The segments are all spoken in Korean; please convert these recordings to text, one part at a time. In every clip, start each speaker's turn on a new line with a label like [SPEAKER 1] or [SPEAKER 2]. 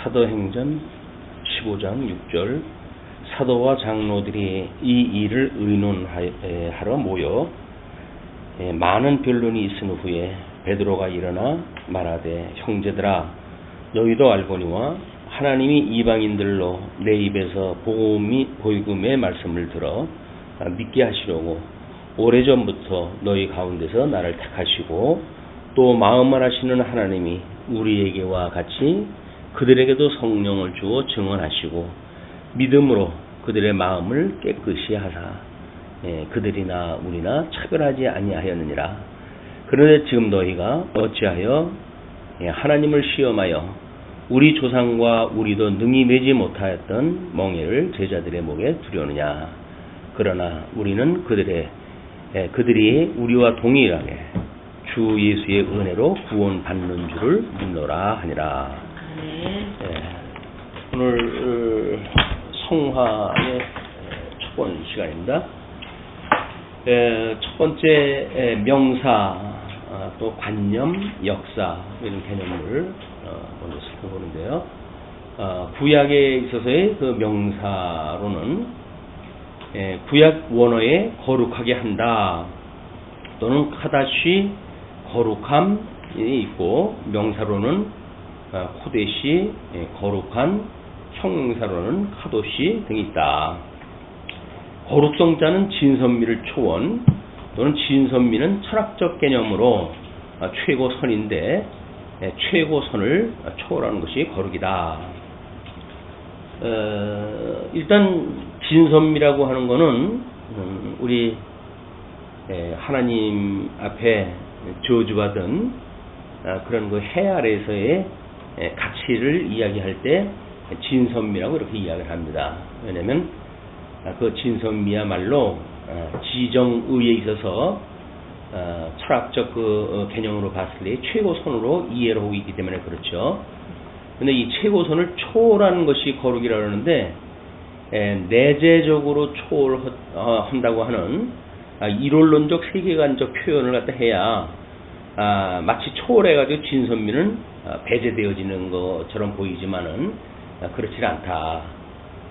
[SPEAKER 1] 사도행전 15장 6절 사도와 장로들이 이 일을 의논하러 모여 많은 변론이 있은 후에 베드로가 일어나 말하되 형제들아 너희도 알거니와 하나님이 이방인들로 내 입에서 복음의 말씀을 들어 믿게 하시려고 오래전부터 너희 가운데서 나를 택하시고 또 마음을 하시는 하나님이 우리에게와 같이 그들에게도 성령을 주어 증언하시고 믿음으로 그들의 마음을 깨끗이 하사 그들이나 우리나 차별하지 아니하였느니라. 그런데 지금 너희가 어찌하여 하나님을 시험하여 우리 조상과 우리도 능히 매지 못하였던 멍에를 제자들의 목에 두려느냐. 그러나 우리는 그들이 우리와 동일하게 주 예수의 은혜로 구원받는 줄을 믿노라 하니라. 오늘 성화의 첫 번째 시간입니다. 첫 번째 명사, 또 관념, 역사 이런 개념을 먼저 살펴보는데요. 구약에 있어서의 그 명사로는 구약 원어에 거룩하게 한다 또는 카다시 거룩함이 있고, 명사로는 코데시 거룩한, 형용사로는 카도시 등이 있다. 거룩성자는 진선미를 초원 또는 진선미는 철학적 개념으로 최고선인데 최고선을 초월하는 것이 거룩이다. 일단 진선미라고 하는 것은 우리 하나님 앞에 저주받은 그런 그 해 아래에서의 가치를 이야기할 때 진선미라고 이렇게 이야기를 합니다. 왜냐하면 그 진선미야말로 지정의에 있어서 철학적 그 개념으로 봤을 때 최고선으로 이해를 하고 있기 때문에 그렇죠. 근데 이 최고선을 초월하는 것이 거룩이라고 하는데, 내재적으로 초월한다고 하는 이론론적 세계관적 표현을 갖다 해야 마치 초월해가지고 진선미는 배제되어지는 것처럼 보이지만은 그렇지 않다.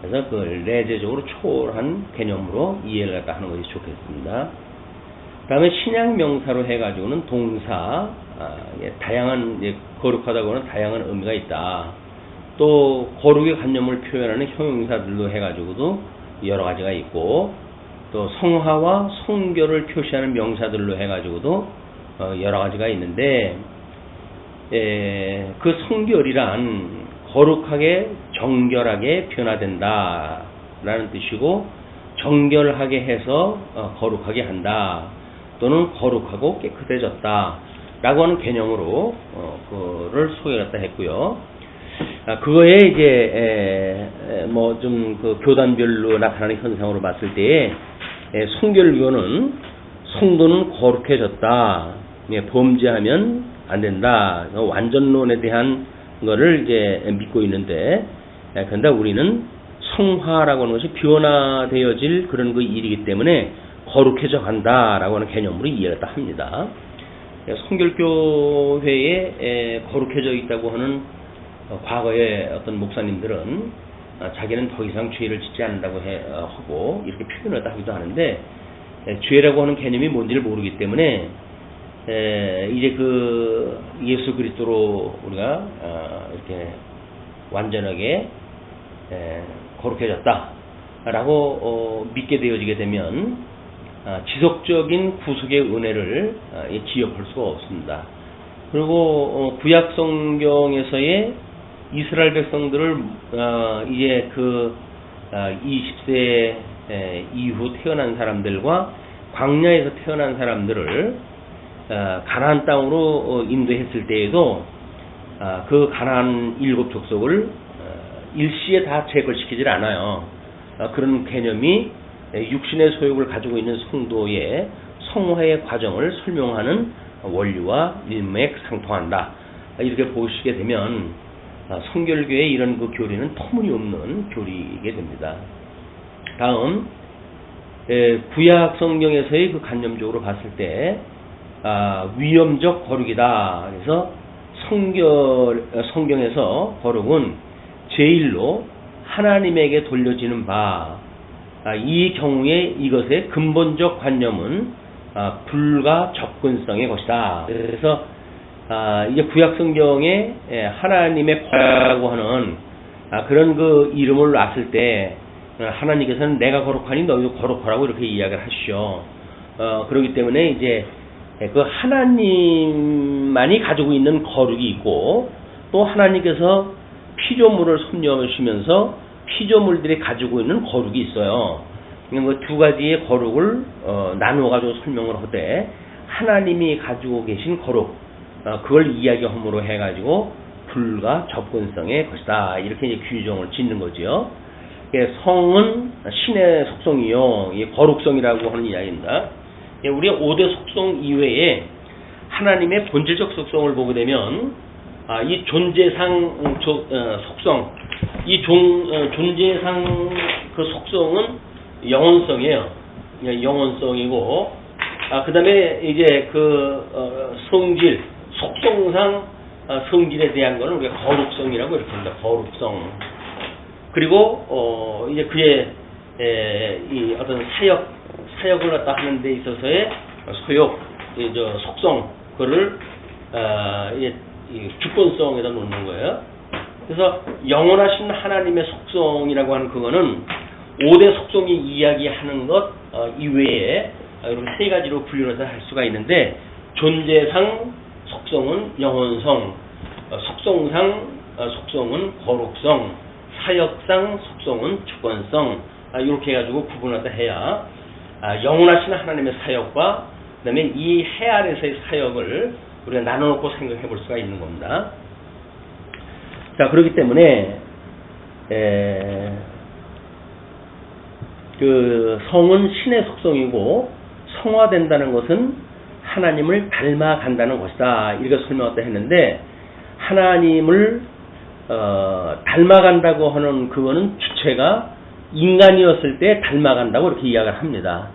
[SPEAKER 1] 그래서 그걸 내재적으로 초월한 개념으로 이해를 갖다 하는 것이 좋겠습니다. 다음에 신약 명사로 해가지고는 동사, 다양한, 거룩하다고 하는 다양한 의미가 있다. 또 거룩의 관념을 표현하는 형용사들로 해가지고도 여러 가지가 있고, 또 성화와 성결을 표시하는 명사들로 해가지고도 여러 가지가 있는데, 그 성결이란 거룩하게 정결하게 변화된다 라는 뜻이고, 정결하게 해서 거룩하게 한다 또는 거룩하고 깨끗해졌다 라고 하는 개념으로 그거를 소개했다 했고요. 그거에 이제 뭐 좀 그 교단별로 나타나는 현상으로 봤을 때 성결교는 성도는 거룩해졌다, 범죄하면 안 된다, 완전론에 대한 거를 이제 믿고 있는데, 그런데 우리는 성화라고 하는 것이 변화되어질 그런 그 일이기 때문에 거룩해져 간다라고 하는 개념으로 이해를 합니다. 성결교회에 거룩해져 있다고 하는 과거의 어떤 목사님들은 자기는 더 이상 죄를 짓지 않는다고 하고 이렇게 표현을 하기도 하는데, 죄라고 하는 개념이 뭔지를 모르기 때문에 이제 그 예수 그리스도로 우리가 이렇게 완전하게 거룩해졌다라고 믿게 되어지게 되면 지속적인 구속의 은혜를 기억할 수가 없습니다. 그리고 구약 성경에서의 이스라엘 백성들을 이제 그 20세 이후 태어난 사람들과 광야에서 태어난 사람들을 가나안 땅으로 인도했을 때에도 그 가나안 7 족속을 일시에 다 제거시키질 않아요. 그런 개념이 육신의 소욕을 가지고 있는 성도의 성화의 과정을 설명하는 원리와 일맥상통한다. 이렇게 보시게 되면 성결교의 이런 그 교리는 터무니없는 교리이게 됩니다. 다음, 구약 성경에서의 그 관념적으로 봤을 때 위험적 거룩이다. 그래서 성경에서 거룩은 제1로 하나님에게 돌려지는 바, 이 경우에 이것의 근본적 관념은 불과 접근성의 것이다. 그래서 이제 구약성경에 하나님의 거라고 하는 그런 그 이름을 놨을 때 하나님께서는 내가 거룩하니 너희도 거룩하라고 이렇게 이야기를 하시죠. 그렇기 때문에 이제 그 하나님만이 가지고 있는 거룩이 있고, 또 하나님께서 피조물을 섭렵하시면서 피조물들이 가지고 있는 거룩이 있어요. 그 두 가지의 거룩을 나누어 가지고 설명을 하되, 하나님이 가지고 계신 거룩, 그걸 이야기함으로 해가지고 불과 접근성의 것이다, 이렇게 이제 규정을 짓는 거죠. 성은 신의 속성이요, 거룩성이라고 하는 이야기입니다. 우리가 5대 속성 이외에 하나님의 본질적 속성을 보게 되면 이 존재상 속성, 이 존재상 그 속성은 영원성이에요. 영원성이고, 그 다음에 이제 그 성질, 속성상 성질에 대한 거는 우리가 거룩성이라고 이렇게 합니다. 거룩성. 그리고 이제 그의 이 어떤 사역을 갖다 하는 데 있어서의 소욕, 속성, 그거를 이 주권성에다 놓는 거예요. 그래서 영원하신 하나님의 속성이라고 하는 그거는 5대 속성이 이야기하는 것 이외에 이렇게 세 가지로 분류해서 할 수가 있는데, 존재상 속성은 영원성, 속성상 속성은 거룩성, 사역상 속성은 주권성, 이렇게 해가지고 구분하다 해야 영원하신 하나님의 사역과 그 다음에 이 해 아래서의 사역을 우리가 나눠놓고 생각해 볼 수가 있는 겁니다. 자, 그렇기 때문에 그 성은 신의 속성이고, 성화된다는 것은 하나님을 닮아간다는 것이다, 이렇게 설명했다 했는데, 하나님을 닮아간다고 하는 그거는 주체가 인간이었을 때 닮아간다고 이렇게 이야기를 합니다.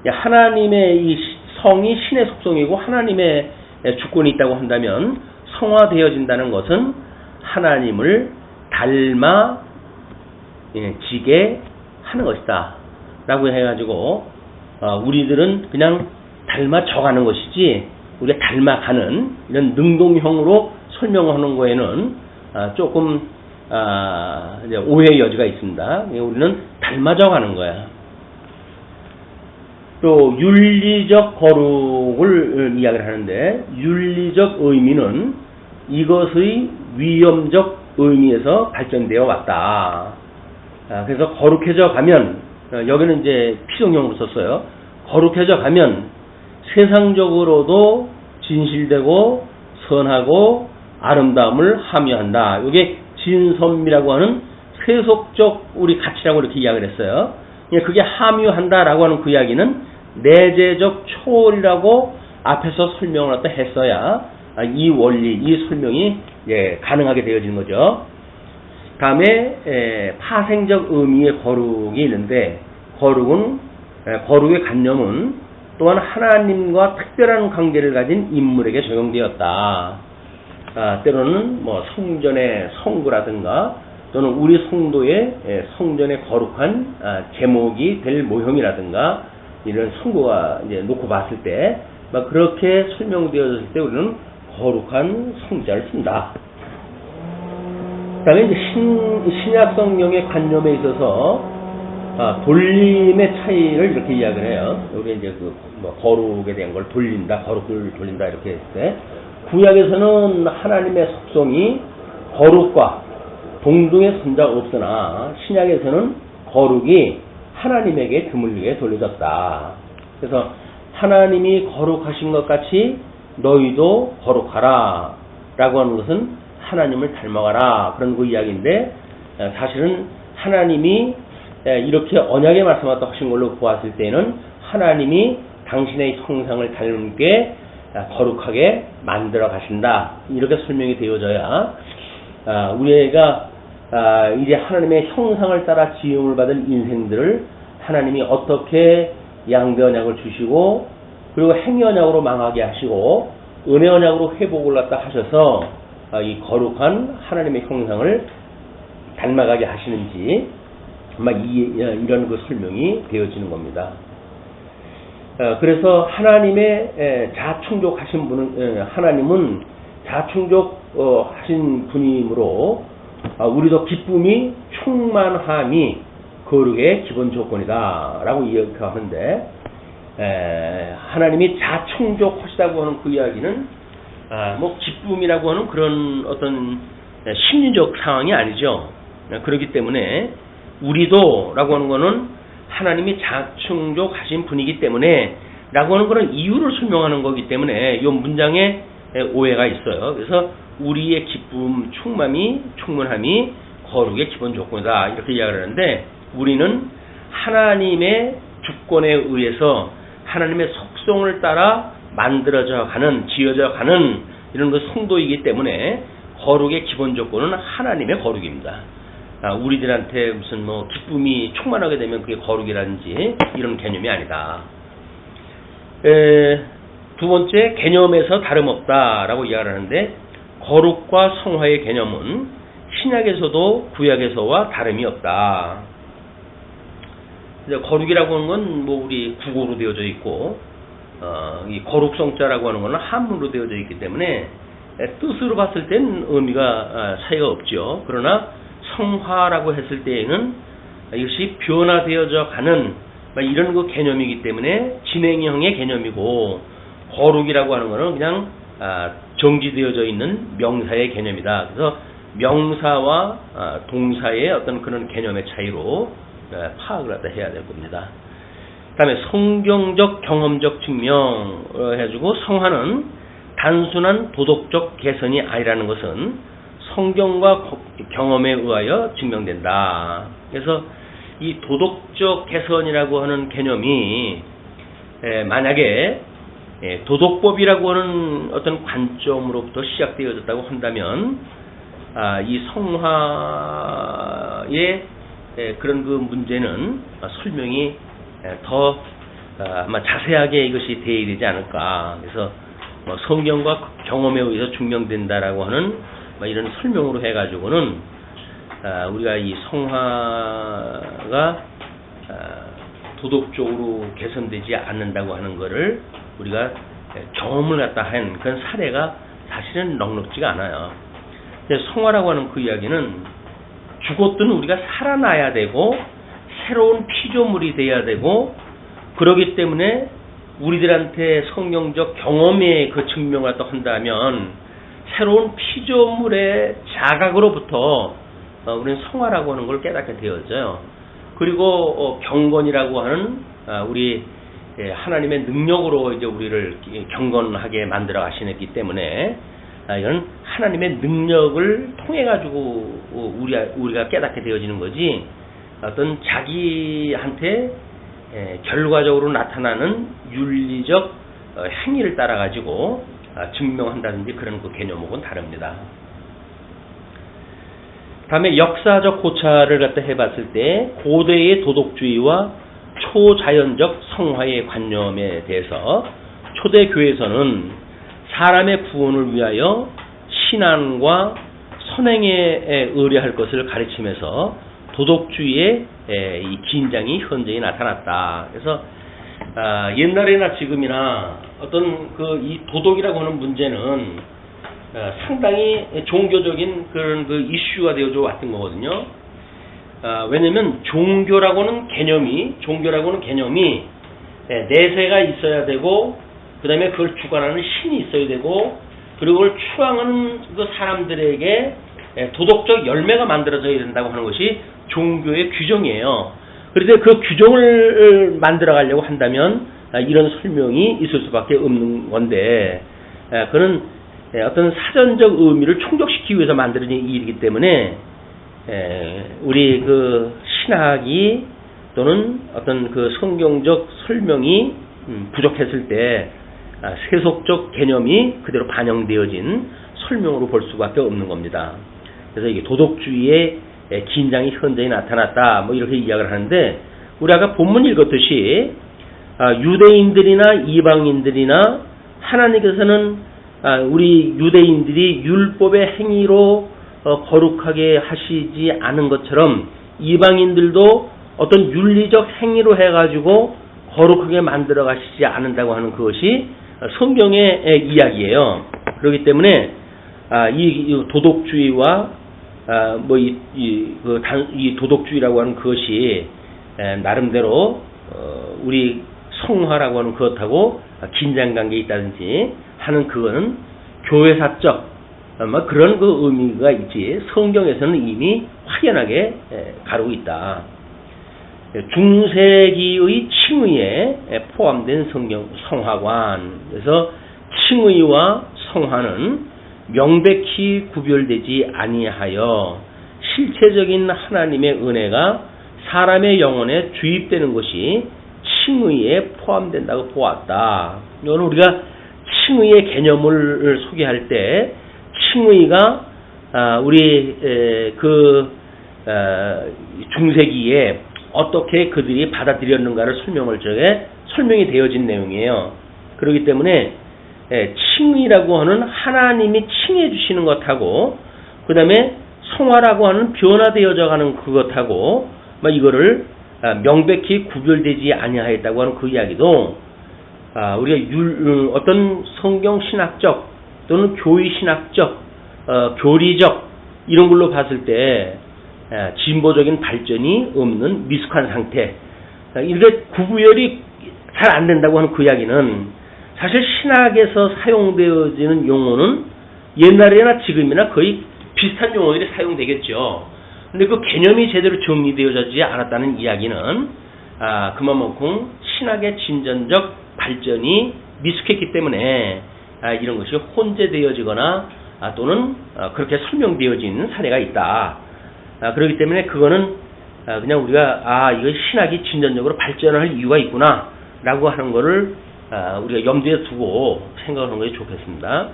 [SPEAKER 1] 하나님의 이 성이 신의 속성이고 하나님의 주권이 있다고 한다면, 성화되어진다는 것은 하나님을 닮아지게 하는 것이다 라고 해가지고, 우리들은 그냥 닮아져가는 것이지 우리가 닮아가는 이런 능동형으로 설명하는 거에는 조금 이제 오해의 여지가 있습니다. 우리는 닮아져가는 거야. 또 윤리적 거룩을 이야기를 하는데, 윤리적 의미는 이것의 위험적 의미에서 발전되어 왔다. 그래서 거룩해져 가면, 여기는 이제 피정형으로 썼어요. 거룩해져 가면 세상적으로도 진실되고 선하고 아름다움을 함유한다. 이게 진선미라고 하는 세속적 우리 가치라고 이렇게 이야기를 했어요. 그게 함유한다라고 하는 그 이야기는 내재적 초월이라고 앞에서 설명을 했어야 이 원리, 이 설명이 가능하게 되어지는 거죠. 다음에 파생적 의미의 거룩이 있는데, 거룩의 관념은 또한 하나님과 특별한 관계를 가진 인물에게 적용되었다. 때로는 뭐 성전의 성구라든가, 또는 우리 성도의 성전의 거룩한 제목이 될 모형이라든가, 이런 성구가 이제 놓고 봤을 때 막 그렇게 설명되어졌을 때 우리는 거룩한 성자를 쓴다. 그다음에 이제 신약 성경의 관념에 있어서 돌림의 차이를 이렇게 이야기를 해요. 여기 이제 뭐 거룩에 대한 걸 돌린다, 거룩을 돌린다 이렇게 했을 때, 구약에서는 하나님의 속성이 거룩과 동등의 선자가 없으나 신약에서는 거룩이 하나님에게 드물게 돌려졌다. 그래서 하나님이 거룩하신 것 같이 너희도 거룩하라 라고 하는 것은 하나님을 닮아가라, 그런 그 이야기인데, 사실은 하나님이 이렇게 언약의 말씀을 하신 걸로 보았을 때는 하나님이 당신의 형상을 닮게 거룩하게 만들어 가신다, 이렇게 설명이 되어져야 우리가 이제 하나님의 형상을 따라 지음을 받은 인생들을 하나님이 어떻게 양대 언약을 주시고, 그리고 행위 언약으로 망하게 하시고 은혜 언약으로 회복을 갖다 하셔서 이 거룩한 하나님의 형상을 닮아가게 하시는지 이런 그 설명이 되어지는 겁니다. 그래서 하나님의 자충족하신 분은 하나님은 자충족하신 분이므로 우리도 기쁨이 충만함이 거룩의 기본 조건이다라고 이야기하는데 하나님이 자충족하시다고 하는 그 이야기는 뭐 기쁨이라고 하는 그런 어떤 심리적 상황이 아니죠. 그렇기 때문에 우리도라고 하는 거는 하나님이 자충족하신 분이기 때문에 라고 하는 그런 이유를 설명하는 거기 때문에 이 문장에 오해가 있어요. 그래서 우리의 기쁨, 충만함이 거룩의 기본 조건이다 이렇게 이야기를 하는데 우리는 하나님의 주권에 의해서 하나님의 속성을 따라 만들어져 가는, 지어져 가는 이런 그 성도이기 때문에 거룩의 기본 조건은 하나님의 거룩입니다. 우리들한테 무슨 뭐 기쁨이 충만하게 되면 그게 거룩이라든지 이런 개념이 아니다. 두 번째, 개념에서 다름없다라고 이야기를 하는데 거룩과 성화의 개념은 신약에서도 구약에서와 다름이 없다. 거룩이라고 하는 건 뭐 우리 국어로 되어져 있고 이 거룩성자라고 하는 것은 한문으로 되어져 있기 때문에 뜻으로 봤을 땐 의미가 차이가 없죠. 그러나 성화라고 했을 때에는 이것이 변화되어져 가는 이런 그 개념이기 때문에 진행형의 개념이고 거룩이라고 하는 것은 그냥 정지되어져 있는 명사의 개념이다. 그래서 명사와 동사의 어떤 그런 개념의 차이로 파악을 갖다 해야 될 겁니다. 그 다음에 성경적 경험적 증명 해주고 성화는 단순한 도덕적 개선이 아니라는 것은 성경과 경험에 의하여 증명된다. 그래서 이 도덕적 개선이라고 하는 개념이 만약에 도덕법이라고 하는 어떤 관점으로부터 시작되어졌다고 한다면 이 성화의 그런 그 문제는 설명이 더 아마 자세하게 이것이 되어야 되지 않을까. 그래서 성경과 경험에 의해서 증명된다라고 하는 이런 설명으로 해가지고는 우리가 이 성화가 도덕적으로 개선되지 않는다고 하는 것을 우리가 경험을 갖다 한 그런 사례가 사실은 넉넉지가 않아요. 성화라고 하는 그 이야기는 죽었던 우리가 살아나야 되고 새로운 피조물이 돼야 되고 그러기 때문에 우리들한테 성경적 경험의 그 증명을 갖다 한다면 새로운 피조물의 자각으로부터 우리는 성화라고 하는 걸 깨닫게 되어져요. 그리고 경건이라고 하는 우리 하나님의 능력으로 이제 우리를 경건하게 만들어 가시기 때문에 이건 하나님의 능력을 통해 가지고 우리가 깨닫게 되어지는 거지 어떤 자기한테 결과적으로 나타나는 윤리적 행위를 따라 가지고 증명한다든지 그런 그 개념하고는 다릅니다. 다음에 역사적 고찰을 갖다 해봤을 때 고대의 도덕주의와 초자연적 성화의 관념에 대해서 초대 교회에서는 사람의 구원을 위하여 신앙과 선행에 의뢰할 것을 가르치면서 도덕주의의 이 긴장이 현저히 나타났다. 그래서 옛날이나 지금이나 어떤 그 이 도덕이라고 하는 문제는 상당히 종교적인 그런 그 이슈가 되어져 왔던 거거든요. 왜냐면 종교라고 하는 개념이 내세가 있어야 되고 그 다음에 그걸 주관하는 신이 있어야 되고 그리고 그걸 추앙하는 그 사람들에게 도덕적 열매가 만들어져야 된다고 하는 것이 종교의 규정이에요. 그런데 그 규정을 만들어 가려고 한다면 이런 설명이 있을 수밖에 없는 건데 그는 어떤 사전적 의미를 충족시키기 위해서 만들어진 일이기 때문에 우리 그 신학이 또는 어떤 그 성경적 설명이 부족했을 때 세속적 개념이 그대로 반영되어진 설명으로 볼 수밖에 없는 겁니다. 그래서 이게 도덕주의의 긴장이 현저히 나타났다 뭐 이렇게 이야기를 하는데 우리 아까 본문 읽었듯이 유대인들이나 이방인들이나 하나님께서는 우리 유대인들이 율법의 행위로 거룩하게 하시지 않은 것처럼 이방인들도 어떤 윤리적 행위로 해가지고 거룩하게 만들어 가시지 않는다고 하는 그것이 성경의 이야기예요. 그렇기 때문에 이 도덕주의와 이 도덕주의라고 하는 그것이 나름대로 우리 성화라고 하는 그것하고 긴장관계에 있다든지 하는 그거는 교회사적 그런 그 의미가 있지 성경에서는 이미 확연하게 가르고 있다. 중세기의 칭의에 포함된 성화관. 그래서 칭의와 성화는 명백히 구별되지 아니하여 실체적인 하나님의 은혜가 사람의 영혼에 주입되는 것이 칭의에 포함된다고 보았다. 이거는 우리가 칭의의 개념을 소개할 때 칭의가 우리 중세기에 어떻게 그들이 받아들였는가를 설명이 되어진 내용이에요. 그렇기 때문에 칭의라고 하는 하나님이 칭해 주시는 것하고 그 다음에 성화라고 하는 변화되어져 가는 그것하고 이거를 명백히 구별되지 아니하였다고 하는 그 이야기도 우리가 어떤 성경 신학적 또는 교의 신학적 교리적 이런 걸로 봤을 때 진보적인 발전이 없는 미숙한 상태, 이렇게 구분이 잘 안 된다고 하는 그 이야기는 사실 신학에서 사용되어지는 용어는 옛날이나 지금이나 거의 비슷한 용어들이 사용되겠죠. 근데 그 개념이 제대로 정리되어지지 않았다는 이야기는 그만큼 신학의 진전적 발전이 미숙했기 때문에 이런 것이 혼재되어지거나 또는 그렇게 설명되어지는 사례가 있다. 그렇기 때문에 그거는 그냥 우리가 이거 신학이 진전적으로 발전할 이유가 있구나 라고 하는 거를 우리가 염두에 두고 생각하는 것이 좋겠습니다.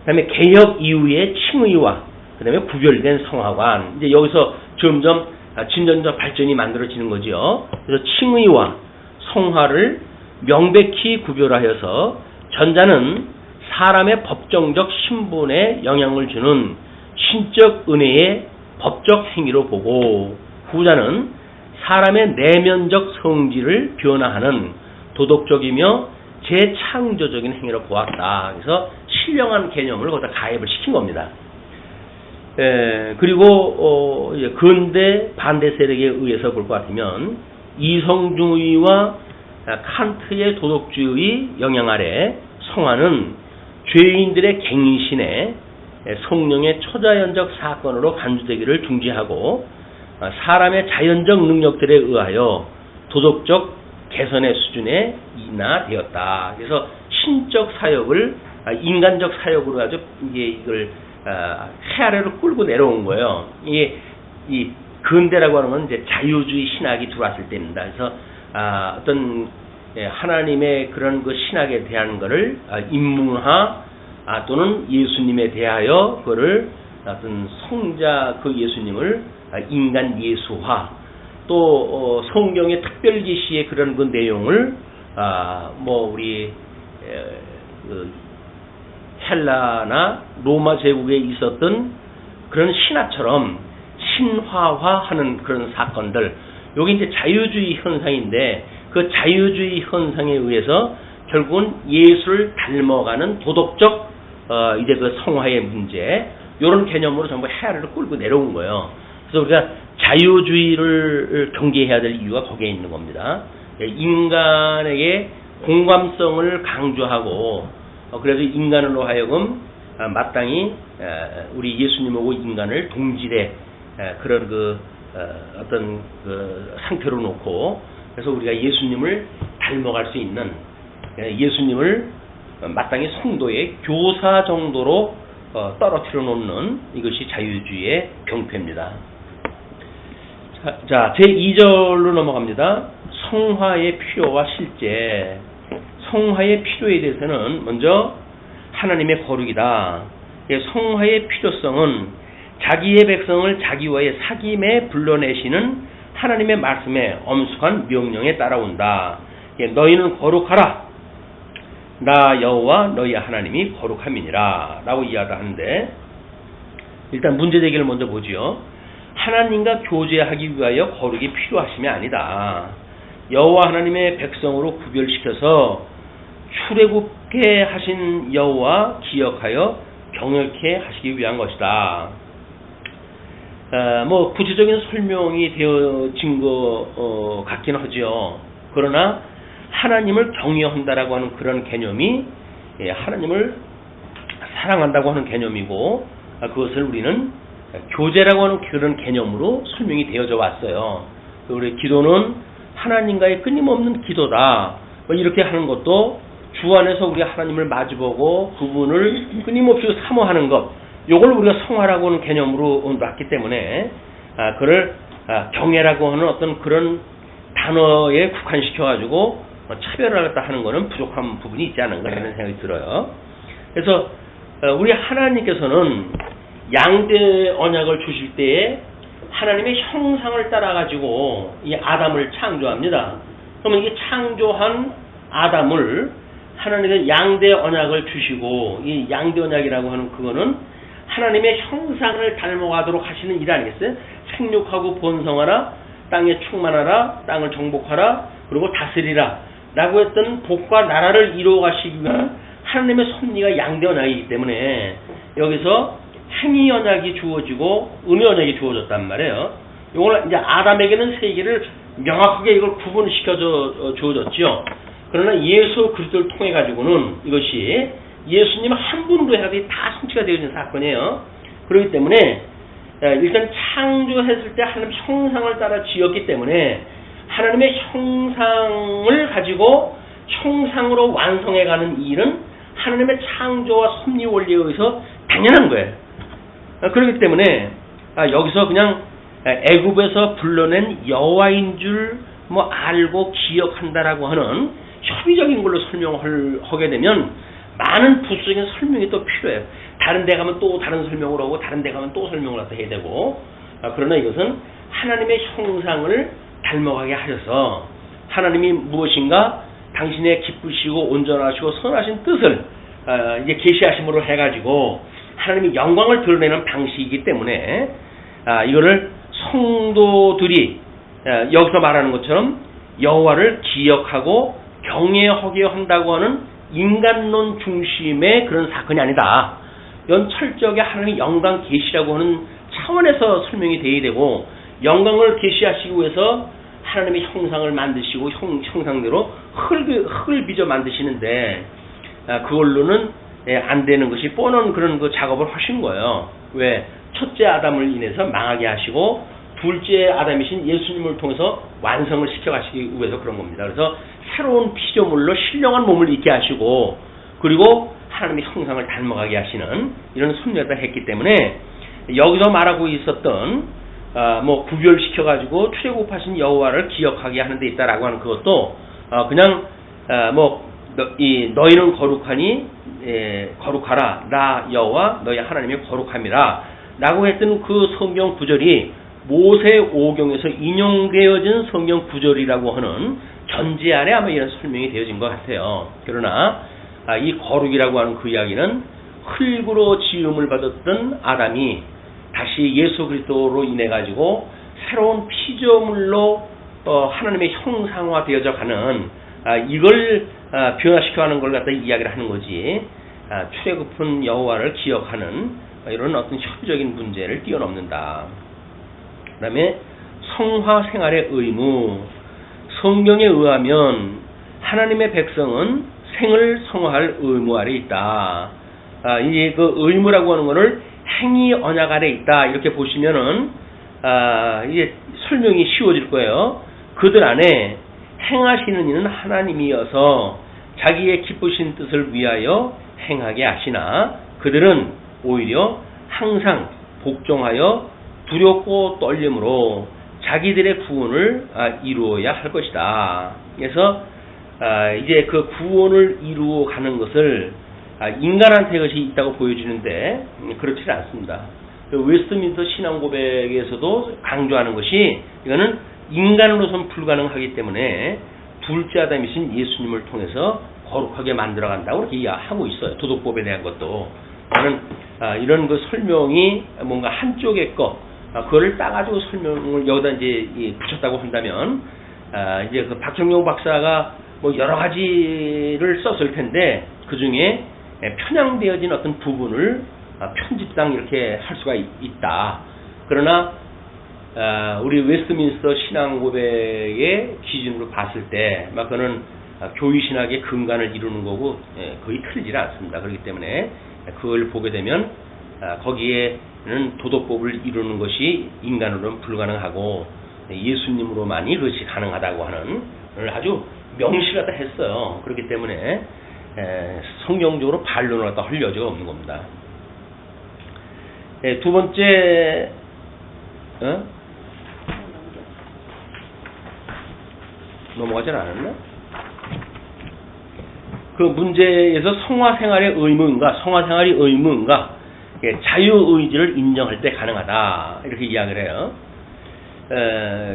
[SPEAKER 1] 그 다음에 개혁 이후의 칭의와 그 다음에 구별된 성화관, 이제 여기서 점점 진전적 발전이 만들어지는 거죠. 그래서 칭의와 성화를 명백히 구별하여서 전자는 사람의 법정적 신분에 영향을 주는 신적 은혜의 법적 행위로 보고, 후자는 사람의 내면적 성질을 변화하는 도덕적이며 재창조적인 행위로 보았다. 그래서 신령한 개념을 거기다 가입을 시킨 겁니다. 그리고 근대 반대 세력에 의해서 볼 것 같으면 이성주의와 칸트의 도덕주의 영향 아래 성화는 죄인들의 갱신에 성령의 초자연적 사건으로 간주되기를 중지하고 사람의 자연적 능력들에 의하여 도덕적 개선의 수준에 인하되었다. 그래서 신적 사역을 인간적 사역으로 아주 이걸 해아래로 끌고 내려온 거예요. 이 근대라고 하는 건 이제 자유주의 신학이 들어왔을 때입니다. 그래서 어떤 하나님의 그런 그 신학에 대한 거를 인문화 또는 예수님에 대하여 그거를 어떤 성자 그 예수님을 인간 예수화, 또 성경의 특별 계시의 그런 그 내용을 우리 헬라나 로마 제국에 있었던 그런 신화처럼 신화화하는 그런 사건들, 여기 이제 자유주의 현상인데 그 자유주의 현상에 의해서 결국은 예수를 닮아가는 도덕적 이제 그 성화의 문제, 이런 개념으로 전부 해아를 끌고 내려온 거예요. 그래서 우리가 자유주의를 경계해야 될 이유가 거기에 있는 겁니다. 인간에게 공감성을 강조하고 그래서 인간으로 하여금 마땅히 우리 예수님하고 인간을 동질의 그런 어떤 상태로 놓고, 그래서 우리가 예수님을 닮아갈 수 있는, 예수님을 마땅히 성도의 교사 정도로 떨어뜨려 놓는 이것이 자유주의의 병폐입니다. 자, 제2절로 넘어갑니다. 성화의 필요와 실제. 성화의 필요에 대해서는 먼저 하나님의 거룩이다. 성화의 필요성은 자기의 백성을 자기와의 사귐에 불러내시는 하나님의 말씀에 엄숙한 명령에 따라온다. 너희는 거룩하라. 나 여호와 너희 하나님이 거룩함이니라 라고 이야기하는데, 일단 문제 제기를 먼저 보지요. 하나님과 교제하기 위하여 거룩이 필요하심이 아니다. 여호와 하나님의 백성으로 구별시켜서 출애굽게 하신 여호와 기억하여 경외케 하시기 위한 것이다. 뭐 구체적인 설명이 되어진 것 같긴 하죠. 그러나 하나님을 경외한다라고 하는 그런 개념이 하나님을 사랑한다고 하는 개념이고, 그것을 우리는 교제라고 하는 그런 개념으로 설명이 되어져 왔어요. 우리 기도는 하나님과의 끊임없는 기도다. 뭐 이렇게 하는 것도 주 안에서 우리 하나님을 마주보고 그분을 끊임없이 사모하는 것, 요걸 우리가 성화라고 하는 개념으로 놨기 때문에 그를 경애라고 하는 어떤 그런 단어에 국한시켜가지고 차별을 갖다 하는 것은 부족한 부분이 있지 않은가 하는 생각이 들어요. 그래서 우리 하나님께서는 양대 언약을 주실 때에 하나님의 형상을 따라가지고 이 아담을 창조합니다. 그러면 이 창조한 아담을 하나님의 양대 언약을 주시고, 이 양대 언약이라고 하는 그거는 하나님의 형상을 닮아가도록 하시는 일 아니겠어요? 생육하고 번성하라, 땅에 충만하라, 땅을 정복하라, 그리고 다스리라 라고 했던 복과 나라를 이루어 가시기 위한 하나님의 섭리가 양대 언약이기 때문에 여기서 행위 언약이 주어지고 은혜 언약이 주어졌단 말이에요. 이걸 이제 아담에게는 세 개를 명확하게 이걸 구분시켜 주어졌죠. 그러나 예수 그리스도를 통해 가지고는 이것이 예수님 한 분으로 해가지고 다 성취가 되어진 사건이에요. 그렇기 때문에 일단 창조했을 때 하나님 형상을 따라 지었기 때문에 하나님의 형상을 가지고 형상으로 완성해가는 일은 하나님의 창조와 섭리 원리에 의해서 당연한 거예요. 그렇기 때문에 여기서 그냥 애굽에서 불러낸 여호와인 줄 뭐 알고 기억한다라고 하는 협의적인 걸로 설명을 하게 되면 많은 부수적인 설명이 또 필요해요. 다른 데 가면 또 다른 설명을 하고 다른 데 가면 또 설명을 해야 되고, 그러나 이것은 하나님의 형상을 닮아가게 하셔서 하나님이 무엇인가 당신의 기쁘시고 온전하시고 선하신 뜻을 이제 계시하심으로 해가지고 하나님의 영광을 드러내는 방식이기 때문에 이거를 성도들이 여기서 말하는 것처럼 여호와를 기억하고 경외하게 한다고 하는 인간론 중심의 그런 사건이 아니다. 이건 철저하게 하나님의 영광 계시라고 하는 차원에서 설명이 돼야 되고, 영광을 계시하시기 위해서 하나님의 형상을 만드시고 형상대로 흙을 빚어 만드시는데 그걸로는 안 되는 것이 뻔한 그런 그 작업을 하신 거예요. 왜? 첫째 아담을 인해서 망하게 하시고 둘째 아담이신 예수님을 통해서 완성을 시켜가시기 위해서 그런 겁니다. 그래서 새로운 피조물로 신령한 몸을 입게 하시고, 그리고 하나님의 형상을 닮아가게 하시는 이런 섭리를 했기 때문에 여기서 말하고 있었던 뭐 구별시켜가지고 출애굽하신 여호와를 기억하게 하는 데 있다라고 하는 그것도 그냥 너희는 거룩하니 거룩하라, 나 여호와 너희 하나님이 거룩함이라 라고 했던 그 성경 구절이 모세 오경에서 인용되어진 성경 구절이라고 하는 전제 아래 아마 이런 설명이 되어진 것 같아요. 그러나 이 거룩이라고 하는 그 이야기는 흙으로 지음을 받았던 아담이 다시 예수 그리스도로 인해 가지고 새로운 피조물로 하나님의 형상화 되어져 가는 이걸 변화시켜 하는 걸 갖다 이야기를 하는 거지, 출애굽한 여호와를 기억하는 이런 어떤 협의적인 문제를 뛰어넘는다. 그 다음에 성화 생활의 의무. 성경에 의하면 하나님의 백성은 생을 성화할 의무 아래 있다. 이제 그 의무라고 하는 것을 행위 언약 아래 있다. 이렇게 보시면은 이제 설명이 쉬워질 거예요. 그들 안에 행하시는 이는 하나님이어서 자기의 기쁘신 뜻을 위하여 행하게 하시나 그들은 오히려 항상 복종하여 두렵고 떨림으로 자기들의 구원을 이루어야 할 것이다. 그래서 이제 그 구원을 이루어 가는 것을 인간한테 것이 있다고 보여지는데 그렇지 않습니다. 웨스트민스터 신앙고백에서도 강조하는 것이 이거는 인간으로선 불가능하기 때문에 둘째 아담이신 예수님을 통해서 거룩하게 만들어간다고 이렇게 하고 있어요. 도덕법에 대한 것도. 저는 이런 그 설명이 뭔가 한쪽의 그거를 따가지고 설명을 여기다 이제 붙였다고 한다면, 이제 그 박정용 박사가 뭐 여러 가지를 썼을 텐데, 그 중에 편향되어진 어떤 부분을 편집상 이렇게 할 수가 있다. 그러나, 우리 웨스트민스터 신앙 고백의 기준으로 봤을 때, 그거는 교리신학의 근간을 이루는 거고, 거의 틀리지 않습니다. 그렇기 때문에, 그걸 보게 되면, 거기에는 도덕법을 이루는 것이 인간으로는 불가능하고, 예수님으로만이 그것이 가능하다고 하는, 아주 명시를 갖다 했어요. 그렇기 때문에, 성경적으로 반론을 갖다 할 여지가 없는 겁니다. 두 번째, 넘어가진 않았나? 그 문제에서 성화생활의 의무인가, 자유의지를 인정할 때 가능하다. 이렇게 이야기를 해요.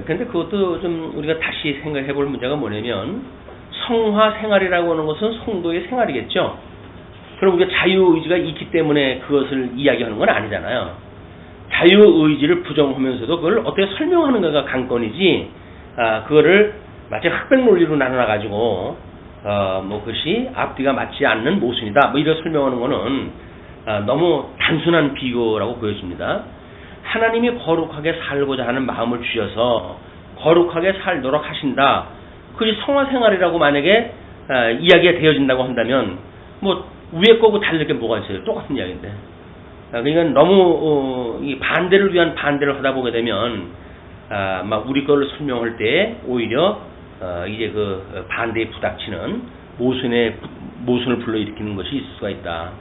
[SPEAKER 1] 근데 그것도 좀 우리가 다시 생각해 볼 문제가 뭐냐면, 성화생활이라고 하는 것은 성도의 생활이겠죠? 그럼 우리가 자유의지가 있기 때문에 그것을 이야기하는 건 아니잖아요. 자유의지를 부정하면서도 그걸 어떻게 설명하는가가 관건이지, 그거를 마치 흑백 논리로 나눠가지고, 그것이 앞뒤가 맞지 않는 모순이다. 이런 설명하는 거는, 너무 단순한 비교라고 보여집니다. 하나님이 거룩하게 살고자 하는 마음을 주셔서, 거룩하게 살도록 하신다. 그것이 성화생활이라고 만약에, 이야기가 되어진다고 한다면, 위에 거고 다를 게 뭐가 있어요? 똑같은 이야기인데. 그러니까 너무, 이 반대를 위한 반대를 하다 보게 되면, 우리 거를 설명할 때, 오히려, 이제 그 반대에 부닥치는 모순을 불러일으키는 것이 있을 수가 있다.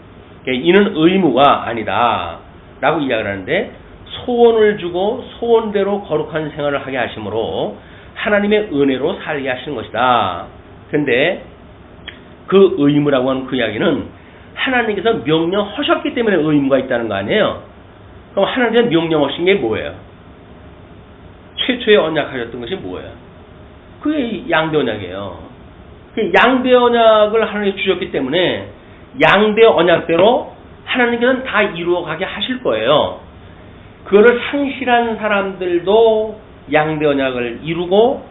[SPEAKER 1] 이는 의무가 아니다. 라고 이야기를 하는데, 소원을 주고 소원대로 거룩한 생활을 하게 하심으로 하나님의 은혜로 살게 하시는 것이다. 그런데 그 의무라고 하는 그 이야기는 하나님께서 명령하셨기 때문에 의무가 있다는 거 아니에요? 그럼 하나님께서 명령하신 게 뭐예요? 최초에 언약하셨던 것이 뭐예요? 그게 양대 언약이에요. 양대 언약을 하나님이 주셨기 때문에 양대 언약대로 하나님께서는 다 이루어가게 하실 거예요. 그거를 상실한 사람들도 양대 언약을 이루고,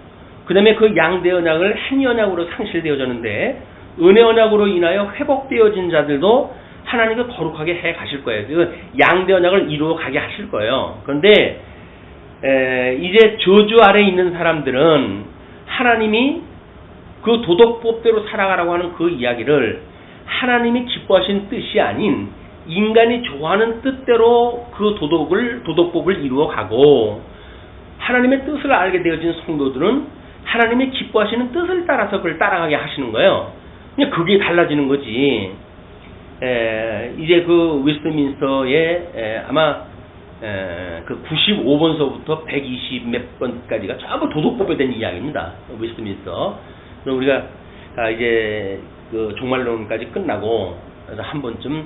[SPEAKER 1] 그 다음에 그 양대 언약을 행위 언약으로 상실되어졌는데, 은혜 언약으로 인하여 회복되어진 자들도 하나님께 거룩하게 해 가실 거예요. 그 양대 언약을 이루어 가게 하실 거예요. 그런데 이제 저주 아래에 있는 사람들은 하나님이 그 도덕법대로 살아가라고 하는 그 이야기를 하나님이 기뻐하신 뜻이 아닌 인간이 좋아하는 뜻대로 그 도덕법을 이루어 가고, 하나님의 뜻을 알게 되어진 성도들은 하나님이 기뻐하시는 뜻을 따라서 그걸 따라가게 하시는 거예요. 그냥 그게 달라지는 거지. 이제 그 웨스트민스터의 아마 그 95번서부터 120 몇 번까지가 전부 도덕법에 대한 이야기입니다. 웨스트민스터. 그럼 우리가 이제 그 종말론까지 끝나고 그래서 한 번쯤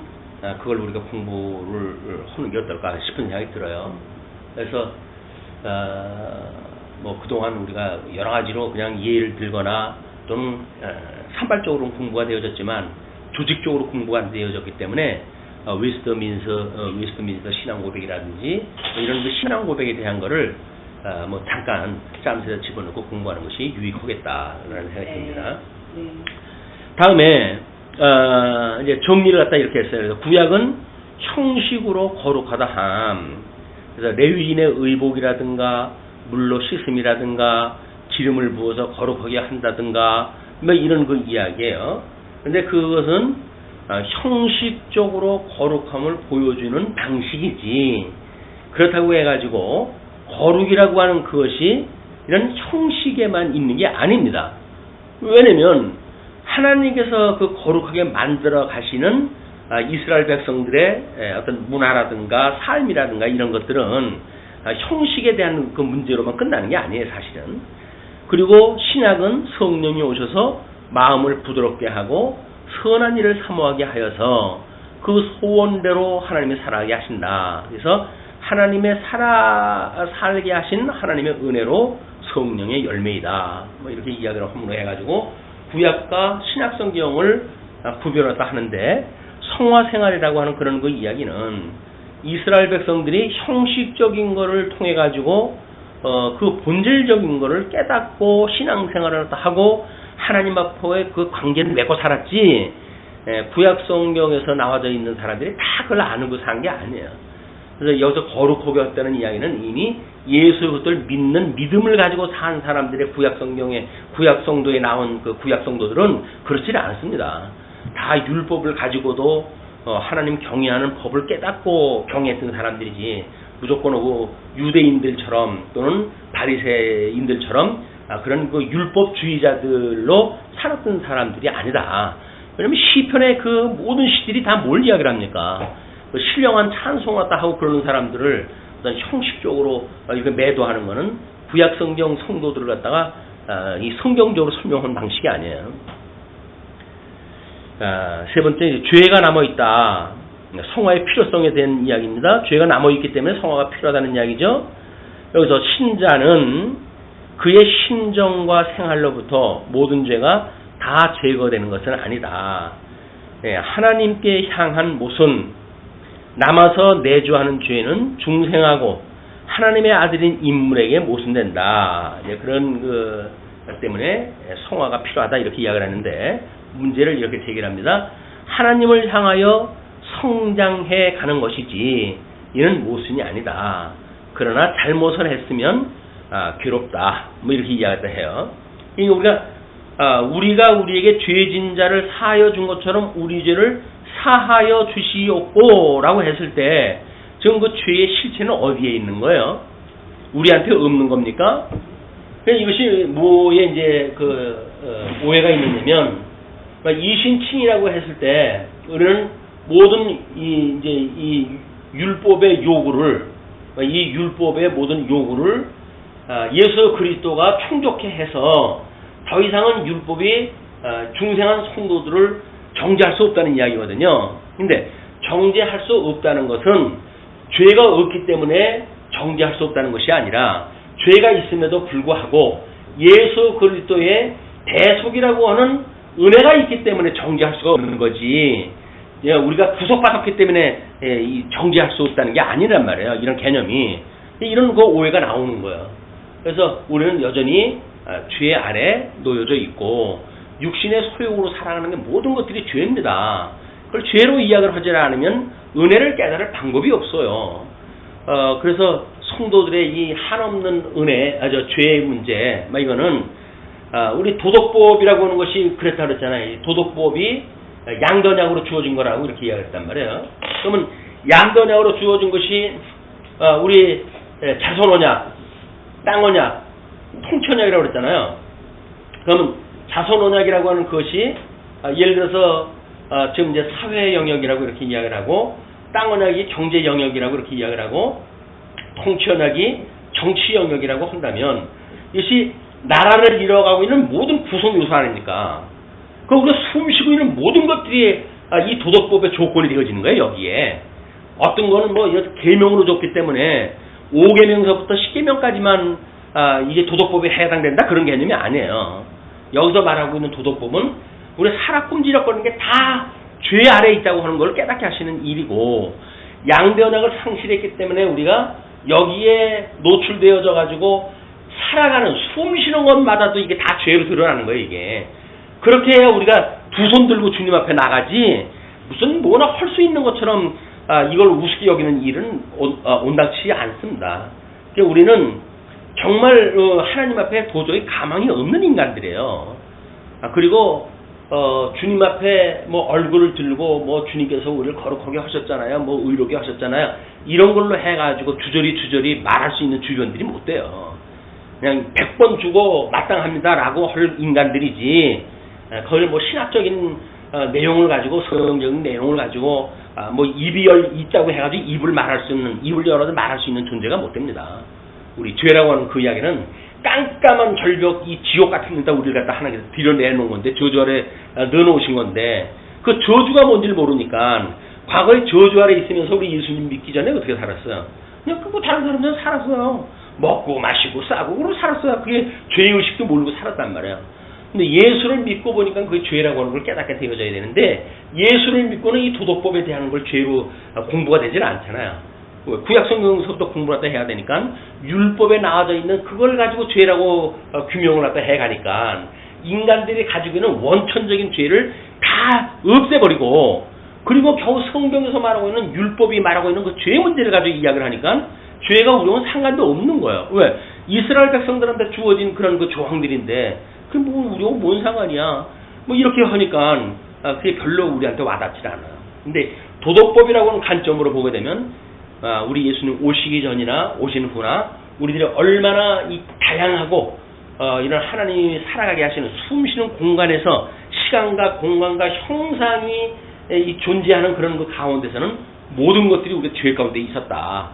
[SPEAKER 1] 그걸 우리가 공부를 하는 게 어떨까 싶은 생각이 들어요. 그래서 그동안 우리가 여러 가지로 그냥 예를 들거나 또는 산발적으로 공부가 되어졌지만 조직적으로 공부가 안 되어졌기 때문에 웨스트민스터 신앙 고백이라든지 이런 그 신앙 고백에 대한 거를 잠깐 짬새서 집어넣고 공부하는 것이 유익하겠다라는 생각이 듭니다. 다음에 이제 정리를 갖다 이렇게 했어요. 그래서 구약은 형식으로 거룩하다 함. 그래서 레위인의 의복이라든가 물로 씻음이라든가 기름을 부어서 거룩하게 한다든가 이런 그 이야기예요. 근데 그것은 형식적으로 거룩함을 보여주는 방식이지, 그렇다고 해가지고 거룩이라고 하는 그것이 이런 형식에만 있는 게 아닙니다. 왜냐면 하나님께서 그 거룩하게 만들어 가시는 이스라엘 백성들의 어떤 문화라든가 삶이라든가 이런 것들은 형식에 대한 그 문제로만 끝나는 게 아니에요, 사실은. 그리고 신약은 성령이 오셔서 마음을 부드럽게 하고 선한 일을 사모하게 하여서 그 소원대로 하나님이 살아가게 하신다. 그래서 하나님의 살게 하신 하나님의 은혜로 성령의 열매이다. 이렇게 이야기를 함으로 해가지고 구약과 신약 성경을 구별하다 하는데, 성화 생활이라고 하는 그런 그 이야기는 이스라엘 백성들이 형식적인 거를 통해 가지고 그 본질적인 거를 깨닫고 신앙생활을 하고 하나님 앞에 그 관계를 맺고 살았지, 구약 성경에서 나와져 있는 사람들이 다 그걸 아는 산 게 아니에요. 그래서 여기서 거룩하게 했다는 이야기는 이미 예수 그리스도를 믿는 믿음을 가지고 산 사람들의 구약 성경에, 구약 성도에 나온 그 구약 성도들은 그렇지 않습니다. 다 율법을 가지고도 하나님 경외하는 법을 깨닫고 경외했던 사람들이지, 무조건 유대인들처럼 또는 바리새인들처럼 그런 그 율법주의자들로 살았던 사람들이 아니다. 왜냐면 시편의 그 모든 시들이 다 뭘 이야기를 합니까? 그 신령한 찬송하다 하고 그러는 사람들을 어떤 형식적으로 이렇게 매도하는 것은 구약 성경 성도들을 갖다가 이 성경적으로 설명한 방식이 아니에요. 세 번째, 죄가 남아있다. 성화의 필요성에 대한 이야기입니다. 죄가 남아있기 때문에 성화가 필요하다는 이야기죠. 여기서 신자는 그의 심정과 생활로부터 모든 죄가 다 제거되는 것은 아니다. 하나님께 향한 모순, 남아서 내주하는 죄는 중생하고 하나님의 아들인 인물에게 모순된다. 그런 그 때문에 성화가 필요하다 이렇게 이야기를 하는데, 문제를 이렇게 제기합니다. 하나님을 향하여 성장해 가는 것이지 이는 모순이 아니다. 그러나 잘못을 했으면 괴롭다. 뭐 이렇게 이야기를 해요. 우리가 우리에게 죄진 자를 사하여 준 것처럼 우리 죄를 사하여 주시옵고라고 했을 때 지금 그 죄의 실체는 어디에 있는 거예요? 우리한테 없는 겁니까? 이것이 뭐에 이제 오해가 있느냐면, 이신칭이라고 했을 때 우리는 모든 이 율법의 요구를, 이 율법의 모든 요구를 예수 그리스도가 충족해 해서 더 이상은 율법이 중생한 성도들을 정죄할 수 없다는 이야기거든요. 근데 정죄할 수 없다는 것은 죄가 없기 때문에 정죄할 수 없다는 것이 아니라, 죄가 있음에도 불구하고 예수 그리스도의 대속이라고 하는 은혜가 있기 때문에 정죄할 수가 없는 거지, 우리가 구속받았기 때문에 정죄할 수 없다는 게 아니란 말이에요. 이런 개념이, 이런 그 오해가 나오는 거예요. 그래서 우리는 여전히 죄 아래 놓여져 있고 육신의 소욕으로 살아가는 게 모든 것들이 죄입니다. 그걸 죄로 이야기를 하지 않으면 은혜를 깨달을 방법이 없어요. 그래서 성도들의 이 한없는 은혜, 죄의 문제, 이거는 우리 도덕법이라고 하는 것이 그랬다 그랬잖아요. 도덕법이 양도약으로 주어진 거라고 이렇게 이야기했단 말이에요. 그러면 양도약으로 주어진 것이 우리 자선언약, 땅언약, 통천약이라고 그랬잖아요. 그러면 자선언약이라고 하는 것이 예를 들어서 지금 이제 사회 영역이라고 이렇게 이야기를 하고, 땅언약이 경제 영역이라고 이렇게 이야기를 하고, 통치언약이 정치 영역이라고 한다면, 이것이 나라를 이뤄가고 있는 모든 구성 요소 아닙니까? 그럼 우리가 숨쉬고 있는 모든 것들이 이 도덕법의 조건이 되어지는 거예요. 여기에 어떤 거는 뭐 계명으로 줬기 때문에 5계명서부터 10계명까지만 이게 도덕법에 해당된다 그런 개념이 아니에요. 여기서 말하고 있는 도덕법은 우리 살아 꼼지락거리는 게 다 죄 아래에 있다고 하는 걸 깨닫게 하시는 일이고, 양대 언약을 상실했기 때문에 우리가 여기에 노출되어져 가지고 살아가는 숨 쉬는 것마다도 이게 다 죄로 드러나는 거예요. 이게 그렇게 해야 우리가 두 손 들고 주님 앞에 나가지, 무슨 뭐나 할 수 있는 것처럼 이걸 우습게 여기는 일은 온당치 않습니다. 그러니까 우리는 정말 하나님 앞에 도저히 가망이 없는 인간들이에요. 그리고 주님 앞에 뭐 얼굴을 들고 뭐 주님께서 우리를 거룩하게 하셨잖아요, 뭐 의롭게 하셨잖아요, 이런 걸로 해가지고 주저리 말할 수 있는 주변들이 못 돼요. 그냥 100번 주고 마땅합니다라고 할 인간들이지, 그걸 뭐 신학적인 내용을 가지고, 성경적인 내용을 가지고 뭐 입이 있다고 해가지고 입을 말할 수 있는, 입을 열어도 말할 수 있는 존재가 못 됩니다. 우리 죄라고 하는 그 이야기는 깜깜한 절벽, 이 지옥 같은 데다 우리를 갖다 하나님께서 들여내놓은 건데, 저주 아래 넣어놓으신 건데, 그 저주가 뭔지를 모르니까 과거에 저주 아래 있으면서 우리 예수님 믿기 전에 어떻게 살았어요? 그냥 뭐 다른 사람들은 살았어요. 먹고 마시고 싸고 그러고 살았어요. 그게 죄의식도 모르고 살았단 말이에요. 근데 예수를 믿고 보니까 그게 죄라고 하는 걸 깨닫게 되어져야 되는데 예수를 믿고는 이 도덕법에 대한 걸 죄로 공부가 되질 않잖아요. 구약 성경서부터 공부를 갖다 해야 되니까 율법에 나와져 있는 그걸 가지고 죄라고 규명을 갖다 해가니까 인간들이 가지고 있는 원천적인 죄를 다 없애버리고 그리고 겨우 성경에서 말하고 있는 율법이 말하고 있는 그 죄 문제를 가지고 이야기를 하니까 죄가 우리는 상관도 없는 거예요. 왜? 이스라엘 백성들한테 주어진 그런 그 조항들인데 그게 뭐 우리하고 뭔 상관이야? 뭐 이렇게 하니까 그게 별로 우리한테 와닿지 않아요. 근데 도덕법이라고 하는 관점으로 보게 되면 우리 예수님 오시기 전이나 오시는 후나 우리들이 얼마나 이 다양하고 이런 하나님이 살아가게 하시는 숨쉬는 공간에서 시간과 공간과 형상이 이 존재하는 그런 그 가운데서는 모든 것들이 우리의 죄 가운데 있었다.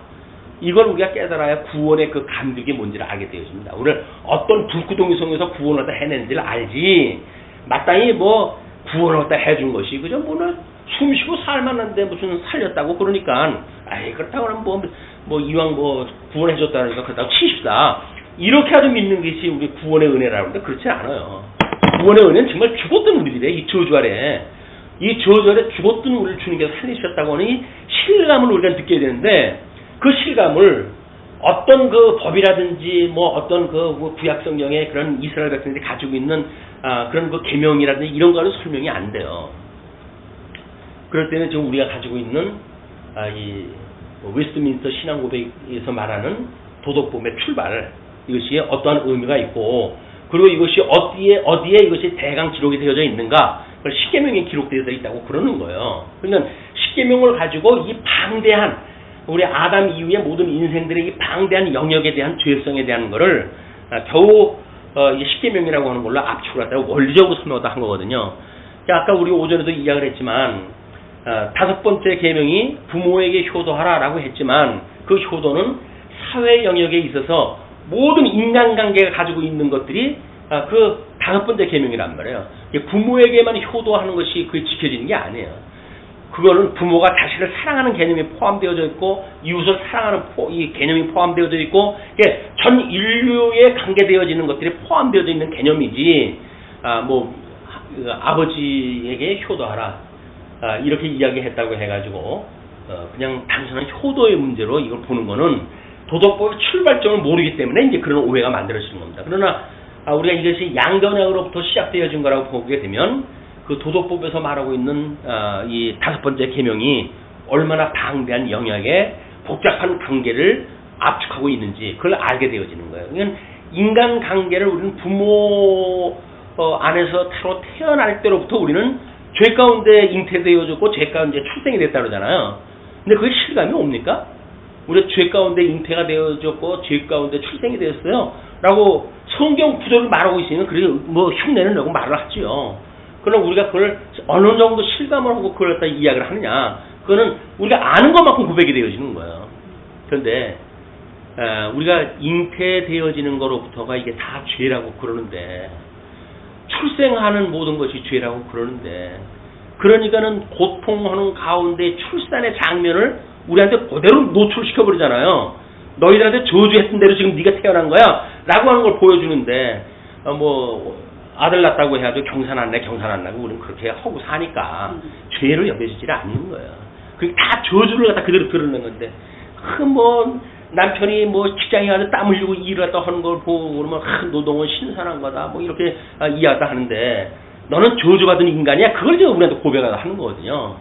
[SPEAKER 1] 이걸 우리가 깨달아야 구원의 그 감격이 뭔지를 알게 되어집니다. 우리를 어떤 불구덩이 속에서 구원을 다 해내는지를 알지. 마땅히 뭐 구원을 다 해준 것이 그저 뭐는 숨쉬고 살만한데 무슨 살렸다고 그러니까 아이 그렇다고 하면 뭐 이왕 뭐 구원해줬다니까 그렇다고 치십다. 이렇게 아주 믿는 것이 우리 구원의 은혜라고 하는데 그렇지 않아요. 구원의 은혜는 정말 죽었던 우리들의 이 저주 아래 이 저주 아래 죽었던 우리를 주님께서 살리셨다고 하는 이 실감을 우리가 느껴야 되는데 그 실감을 어떤 그 법이라든지 뭐 어떤 그 구약 성경의 그런 이스라엘 백성들이 가지고 있는 그런 그 계명이라든지 이런 거는 설명이 안 돼요. 그럴 때는 지금 우리가 가지고 있는 이 웨스트민스터 신앙 고백에서 말하는 도덕법의 출발 이것이 어떠한 의미가 있고 그리고 이것이 어디에 이것이 대강 기록이 되어져 있는가 그걸 십계명에 기록되어져 있다고 그러는 거예요. 그러니까 십계명을 가지고 이 방대한 우리 아담 이후의 모든 인생들의 이 방대한 영역에 대한 죄성에 대한 거를 겨우 이 십계명이라고 하는 걸로 압축을 했다고 원리적으로 설명을 한 거거든요. 아까 우리 오전에도 이야기를 했지만 다섯 번째 계명이 부모에게 효도하라라고 했지만 그 효도는 사회 영역에 있어서 모든 인간관계가 가지고 있는 것들이 그 다섯 번째 계명이란 말이에요. 부모에게만 효도하는 것이 그게 지켜지는 게 아니에요. 그거는 부모가 자식을 사랑하는 개념이 포함되어져 있고 이웃을 사랑하는 이 개념이 포함되어져 있고 전 인류에 관계되어지는 것들이 포함되어져 있는 개념이지 뭐 아버지에게 효도하라 이렇게 이야기했다고 해가지고 그냥 단순한 효도의 문제로 이걸 보는 거는 도덕법의 출발점을 모르기 때문에 이제 그런 오해가 만들어지는 겁니다. 그러나 우리가 이것이 양전약으로부터 시작되어진 거라고 보게 되면 그 도덕법에서 말하고 있는 이 다섯 번째 계명이 얼마나 방대한 영역에 복잡한 관계를 압축하고 있는지 그걸 알게 되어지는 거예요. 그러니까 인간 관계를 우리는 부모 안에서 태어날 때로부터 우리는 죄 가운데 잉태되어졌고 죄 가운데 출생이 됐다 그러잖아요. 근데 그게 실감이 옵니까? 우리가 죄 가운데 잉태가 되어졌고 죄 가운데 출생이 되었어요 라고 성경 구절을 말하고 있으면 그게 뭐 흉내를 내고 말을 하죠. 그러나 우리가 그걸 어느 정도 실감을 하고 그걸 갖다 이야기를 하느냐 그거는 우리가 아는 것만큼 고백이 되어지는 거예요. 그런데 우리가 잉태되어지는 거로부터가 이게 다 죄라고 그러는데 출생하는 모든 것이 죄라고 그러는데 그러니까는 고통하는 가운데 출산의 장면을 우리한테 그대로 노출시켜버리잖아요. 너희들한테 저주했던 대로 지금 네가 태어난 거야 라고 하는 걸 보여주는데 뭐 아들 낳았다고 해가지고 경산 안 나고 우리는 그렇게 하고 사니까 죄로 여겨지질 않는 거예요. 그게 다 저주를 갖다 그대로 드러낸 건데 뭐 남편이 뭐 직장에 가서 땀 흘리고 일을 갖다 하는 걸 보고 그러면 노동은 신선한 거다 뭐 이렇게 이야기를 하는데 너는 저주받은 인간이야 그걸 이제 우리한테 고백을 하는 거거든요.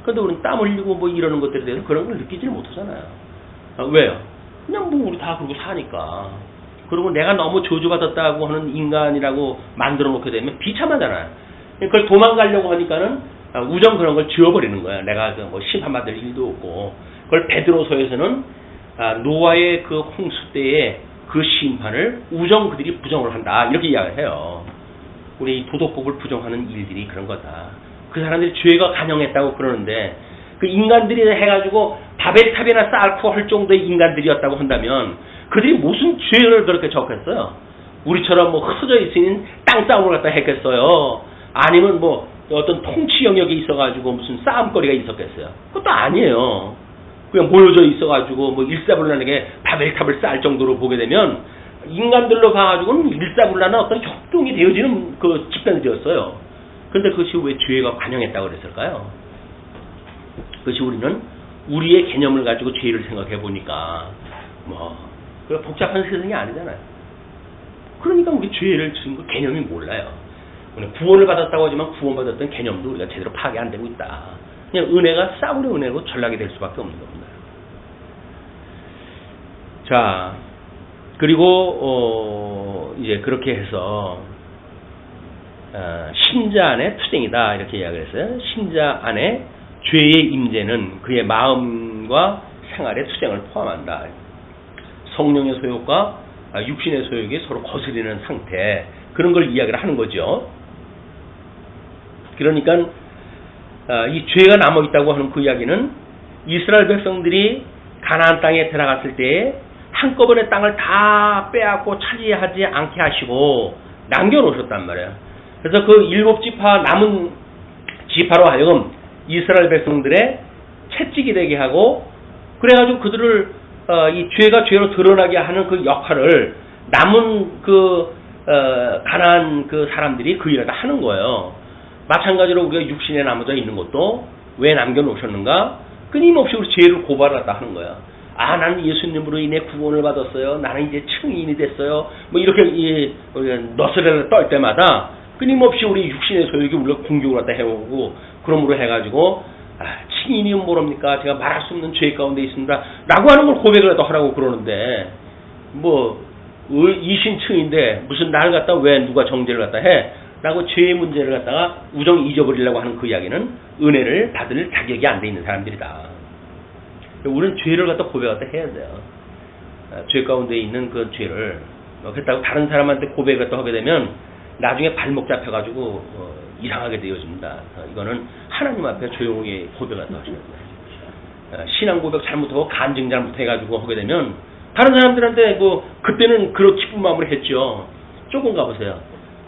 [SPEAKER 1] 그런데 우리는 땀 흘리고 뭐 이러는 것들에 대해서 그런 걸 느끼지를 못하잖아요. 왜요? 그냥 뭐 우리 다 그러고 사니까. 그리고 내가 너무 저주받았다고 하는 인간이라고 만들어 놓게 되면 비참하잖아요. 그걸 도망가려고 하니까는 우정 그런 걸 지워버리는 거야. 내가 뭐 심판받을 일도 없고. 그걸 베드로서에서는 노아의 그 홍수 때의 그 심판을 우정 그들이 부정을 한다. 이렇게 이야기를 해요. 우리 도덕법을 부정하는 일들이 그런 거다. 그 사람들이 죄가 간영했다고 그러는데 그 인간들이 해가지고 바벨탑이나 쌓고 할 정도의 인간들이었다고 한다면 그들이 무슨 죄를 그렇게 적했어요? 우리처럼 뭐 흩어져 있으니 땅싸움을 갖다 했겠어요? 아니면 뭐 어떤 통치 영역에 있어가지고 무슨 싸움거리가 있었겠어요? 그것도 아니에요. 그냥 모여져 있어가지고 뭐 일사불란하게 바벨탑을 쌓을 정도로 보게 되면 인간들로 가가지고는 일사불란한 어떤 협동이 되어지는 그 집단이었어요. 그런데 그것이 왜 죄가 관영했다고 그랬을까요? 그것이 우리는 우리의 개념을 가지고 죄를 생각해 보니까 그 복잡한 세상이 아니잖아요. 그러니까 우리 죄를 지은 거 개념이 몰라요. 구원을 받았다고 하지만 구원받았던 개념도 우리가 제대로 파악이 안 되고 있다. 그냥 은혜가 싸구려 은혜로 전락이 될 수밖에 없는 겁니다. 자, 그리고 이제 그렇게 해서 신자 안에 투쟁이다 이렇게 이야기를 했어요. 신자 안에 죄의 임재는 그의 마음과 생활의 투쟁을 포함한다. 성령의 소욕과 육신의 소욕이 서로 거스리는 상태, 그런 걸 이야기를 하는 거죠. 그러니까 이 죄가 남아있다고 하는 그 이야기는 이스라엘 백성들이 가나안 땅에 들어갔을 때 한꺼번에 땅을 다 빼앗고 차지하지 않게 하시고 남겨놓으셨단 말이에요. 그래서 그 7지파 남은 지파로 하여금 이스라엘 백성들의 채찍이 되게 하고, 그래가지고 그들을 이 죄가 죄로 드러나게 하는 그 역할을 남은 그 가나안 그 사람들이 그 일을 하는 거예요. 마찬가지로 우리가 육신에 남아져 있는 것도 왜 남겨놓으셨는가? 끊임없이 우리 죄를 고발하다 하는 거야. 아, 나는 예수님으로 인해 구원을 받았어요. 나는 이제 증인이 됐어요. 뭐 이렇게 너스레를 떨 때마다 끊임없이 우리 육신의 소욕이 우리가 공격을 갖다 해오고, 그러므로 해가지고 증인이 뭐랍니까? 제가 말할 수 없는 죄 가운데 있습니다. 라고 하는 걸 고백을 갖다 하라고 그러는데, 이신층인데 무슨 날 갖다 왜 누가 정죄를 갖다 해? 라고 죄의 문제를 갖다가 우정 잊어버리려고 하는 그 이야기는 은혜를 받을 자격이 안 돼 있는 사람들이다. 우리는 죄를 갖다 고백 갖다 해야 돼요. 죄 가운데 있는 그 죄를 그렇다고 다른 사람한테 고백을 갖다 하게 되면 나중에 발목 잡혀가지고 이상하게 되어집니다. 이거는 하나님 앞에 조용히 고백을 갖다 하셔야 돼요. 신앙 고백 잘못하고 간증 잘못해가지고 하게 되면 다른 사람들한테 그때는 그렇게 기쁜 마음으로 했죠. 조금 가보세요.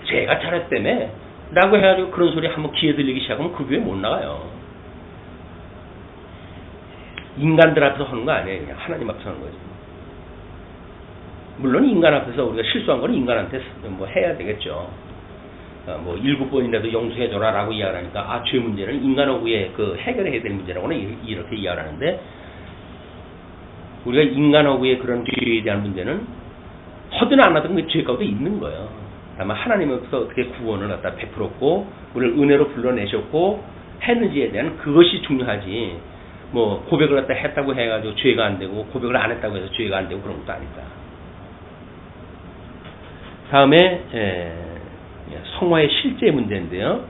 [SPEAKER 1] 제가 잘했다며 라고 해가지고 그런 소리 한번 귀에 들리기 시작하면 그 교회 못 나가요. 인간들 앞에서 하는 거 아니에요. 그냥 하나님 앞에서 하는 거지. 물론 인간 앞에서 우리가 실수한 거는 인간한테 해야 되겠죠. 7번이라도 용서해줘라 라고 이야기하니까 죄 문제는 인간하고의 그 해결해야 될 문제라고는 이렇게 이야기하는데, 우리가 인간하고의 그런 죄에 대한 문제는 하든 안 하든 그 죄 가운데 있는 거예요. 다만 하나님께서 어떻게 구원을 갖다 베풀었고 우리를 은혜로 불러내셨고 했는지에 대한 그것이 중요하지, 고백을 갖다 했다고 해가지고 죄가 안 되고 고백을 안 했다고 해서 죄가 안 되고 그런 것도 아니다. 다음에 성화의 실제 문제인데요.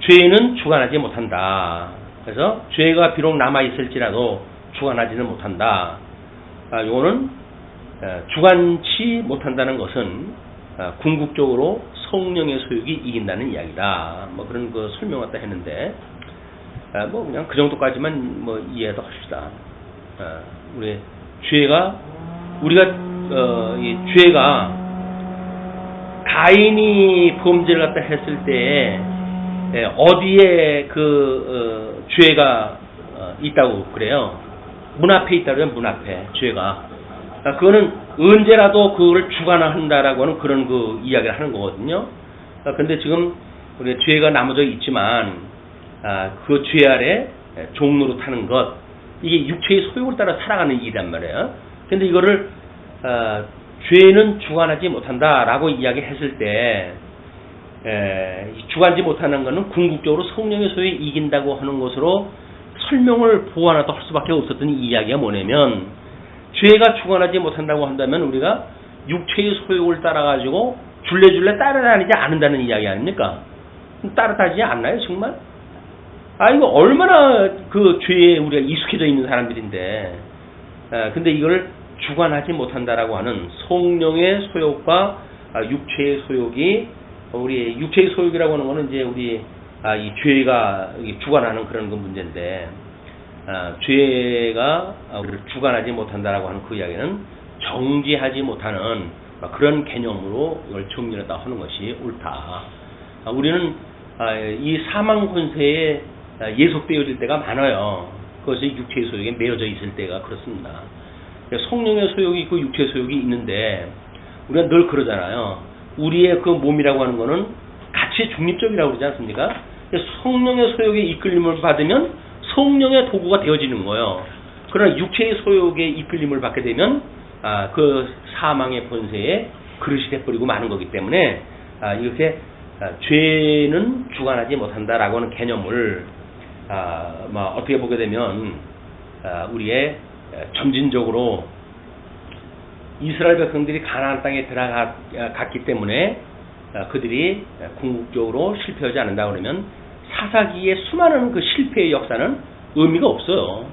[SPEAKER 1] 죄는 주관하지 못한다. 그래서 죄가 비록 남아있을지라도 주관하지는 못한다. 요거는 주관치 못한다는 것은 궁극적으로 성령의 소욕이 이긴다는 이야기다. 그런 그 설명 갖다 했는데, 그냥 그 정도까지만 이해도 합시다. 이 죄가 가인이 범죄를 갖다 했을 때 어디에 그 죄가 있다고 그래요? 문 앞에 있다고 해요. 문 앞에 죄가. 그거는 언제라도 그걸 주관한다라고 하는 그런 그 이야기를 하는 거거든요. 근데 지금 우리 죄가 나머져 있지만 그 죄 아래 종로로 타는 것, 이게 육체의 소욕을 따라 살아가는 일이란 말이에요. 근데 이거를 죄는 주관하지 못한다라고 이야기했을 때 주관하지 못하는 것은 궁극적으로 성령의 소욕이 이긴다고 하는 것으로 설명을 보완하다 할 수밖에 없었던 이야기가 뭐냐면, 죄가 주관하지 못한다고 한다면 우리가 육체의 소욕을 따라가지고 줄레줄레 따라다니지 않는다는 이야기 아닙니까? 따라다니지 않나요 정말? 이거 얼마나 그 죄에 우리가 익숙해져 있는 사람들인데, 근데 이걸 주관하지 못한다라고 하는 성령의 소욕과 육체의 소욕이, 우리 육체의 소욕이라고 하는 거는 이제 우리 이 죄가 주관하는 그런 그 문제인데, 죄가 우리를 주관하지 못한다라고 하는 그 이야기는 정죄하지 못하는 그런 개념으로 이걸 정리했다 하는 것이 옳다. 우리는 이 사망 권세에 예속되어질 때가 많아요. 그것이 육체의 소욕에 매여져 있을 때가 그렇습니다. 성령의 소욕이 있고 육체의 소욕이 있는데, 우리가 늘 그러잖아요. 우리의 그 몸이라고 하는 거는 가치 중립적이라고 그러지 않습니까? 성령의 소욕에 이끌림을 받으면 성령의 도구가 되어지는 거예요. 그러나 육체의 소욕에 이끌림을 받게 되면 그 사망의 본세에 그릇이 돼버리고 마는 거기 때문에 이렇게 죄는 주관하지 못한다라고 하는 개념을 어떻게 보게 되면 우리의 점진적으로 이스라엘 백성들이 가나안 땅에 들어갔기 때문에 그들이 궁극적으로 실패하지 않는다 그러면 사사기의 수많은 그 실패의 역사는 의미가 없어요.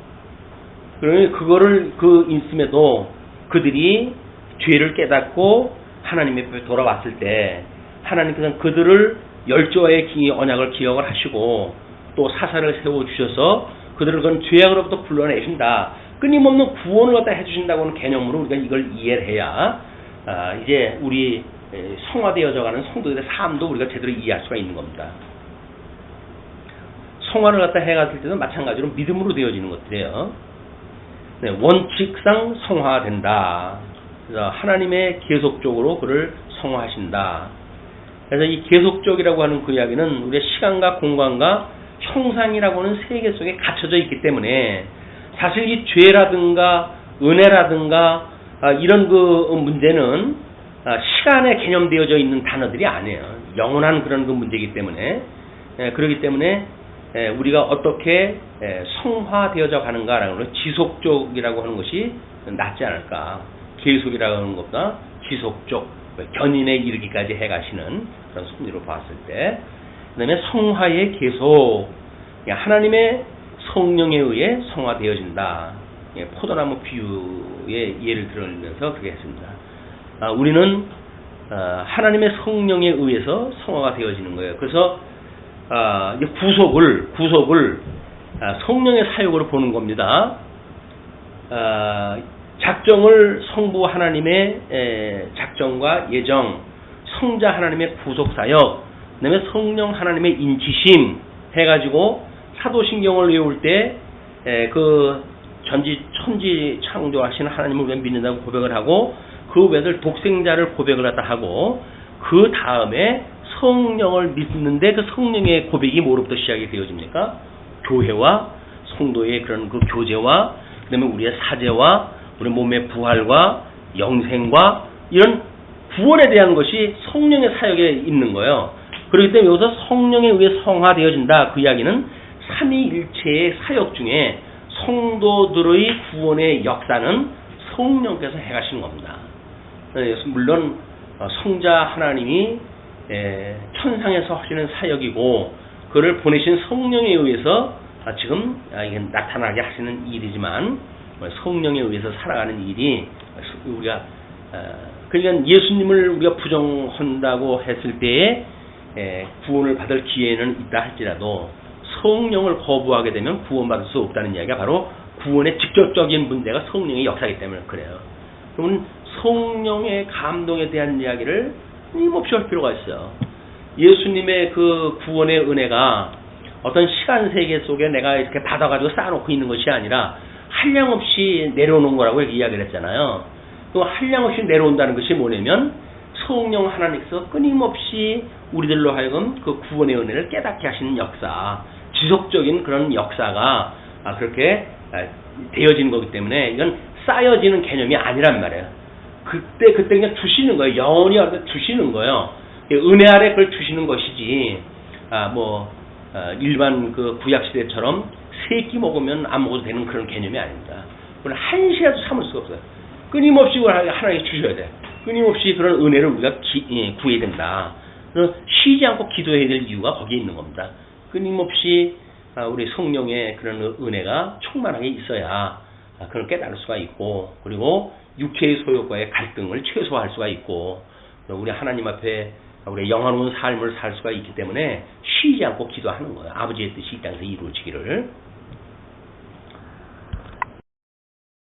[SPEAKER 1] 그러니 그거를 있음에도 그들이 죄를 깨닫고 하나님 앞에 돌아왔을 때 하나님께서는 그들을 열조의 언약을 기억을 하시고 또 사사를 세워주셔서 그들을 그런 죄악으로부터 불러내신다. 끊임없는 구원을 갖다 해주신다고 하는 개념으로 우리가 이걸 이해를 해야 이제 우리 성화되어져가는 성도들의 삶도 우리가 제대로 이해할 수가 있는 겁니다. 성화를 갖다 해갔을 때도 마찬가지로 믿음으로 되어지는 것들이에요. 네, 원칙상 성화된다. 그래서 하나님의 계속적으로 그를 성화하신다. 그래서 이 계속적이라고 하는 그 이야기는 우리의 시간과 공간과 형상이라고 하는 세계 속에 갇혀져 있기 때문에 사실 이 죄라든가 은혜라든가 이런 그 문제는 시간에 개념되어져 있는 단어들이 아니에요. 영원한 그런 그 문제이기 때문에 그렇기 때문에 우리가 어떻게 성화되어져 가는가라는 걸 지속적이라고 하는 것이 낫지 않을까. 계속이라고 하는 것보다 지속적, 견인에 이르기까지 해가시는 그런 섭리로 봤을 때 그 다음에 성화의 계속, 하나님의 성령에 의해 성화되어진다. 포도나무 비유의 예를 들면서 그렇게 했습니다. 우리는 하나님의 성령에 의해서 성화가 되어지는 거예요. 그래서 구속을 성령의 사역으로 보는 겁니다. 작정을 성부 하나님의 작정과 예정, 성자 하나님의 구속사역, 그 다음에 성령 하나님의 인치심 해가지고 사도신경을 외울 때 그 천지 창조하시는 하나님을 우리가 믿는다고 고백을 하고 그 외들 독생자를 고백을 갖다 하고 그 다음에 성령을 믿는데 그 성령의 고백이 뭐로부터 시작이 되어집니까? 교회와 성도의 그런 그 교제와 그 다음에 우리의 사제와 우리 몸의 부활과 영생과 이런 구원에 대한 것이 성령의 사역에 있는 거예요. 그렇기 때문에 여기서 성령에 의해 성화되어진다. 그 이야기는 삼위일체의 사역 중에 성도들의 구원의 역사는 성령께서 해가시는 겁니다. 물론 성자 하나님이 천상에서 하시는 사역이고 그를 보내신 성령에 의해서 지금 이게 나타나게 하시는 일이지만 성령에 의해서 살아가는 일이 우리가 그러니까 예수님을 우리가 부정한다고 했을 때에 구원을 받을 기회는 있다 할지라도 성령을 거부하게 되면 구원받을 수 없다는 이야기가 바로 구원의 직접적인 문제가 성령의 역사이기 때문에 그래요. 그러면 성령의 감동에 대한 이야기를 끊임없이 할 필요가 있어요. 예수님의 그 구원의 은혜가 어떤 시간 세계 속에 내가 이렇게 받아가지고 쌓아놓고 있는 것이 아니라 한량없이 내려오는 거라고 이렇게 이야기를 했잖아요. 또 한량없이 내려온다는 것이 뭐냐면 성령 하나님께서 끊임없이 우리들로 하여금 그 구원의 은혜를 깨닫게 하시는 역사, 지속적인 그런 역사가 그렇게 되어지는 거기 때문에 이건 쌓여지는 개념이 아니란 말이에요. 그때 그냥 주시는 거예요. 영원히 주시는 거예요. 은혜 아래 그걸 주시는 것이지 일반 그 구약 시대처럼 세 끼 먹으면 안 먹어도 되는 그런 개념이 아닙니다. 그건 한시라도 참을 수가 없어요. 끊임없이 하나님께 주셔야 돼. 끊임없이 그런 은혜를 우리가 구해야 된다. 그래서 쉬지 않고 기도해야 될 이유가 거기에 있는 겁니다. 끊임없이 우리 성령의 그런 은혜가 충만하게 있어야 그걸 깨달을 수가 있고, 그리고 육체의 소욕과의 갈등을 최소화할 수가 있고, 우리 하나님 앞에 우리 영화로운 삶을 살 수가 있기 때문에 쉬지 않고 기도하는 거예요. 아버지의 뜻이 이 땅에서 이루어지기를.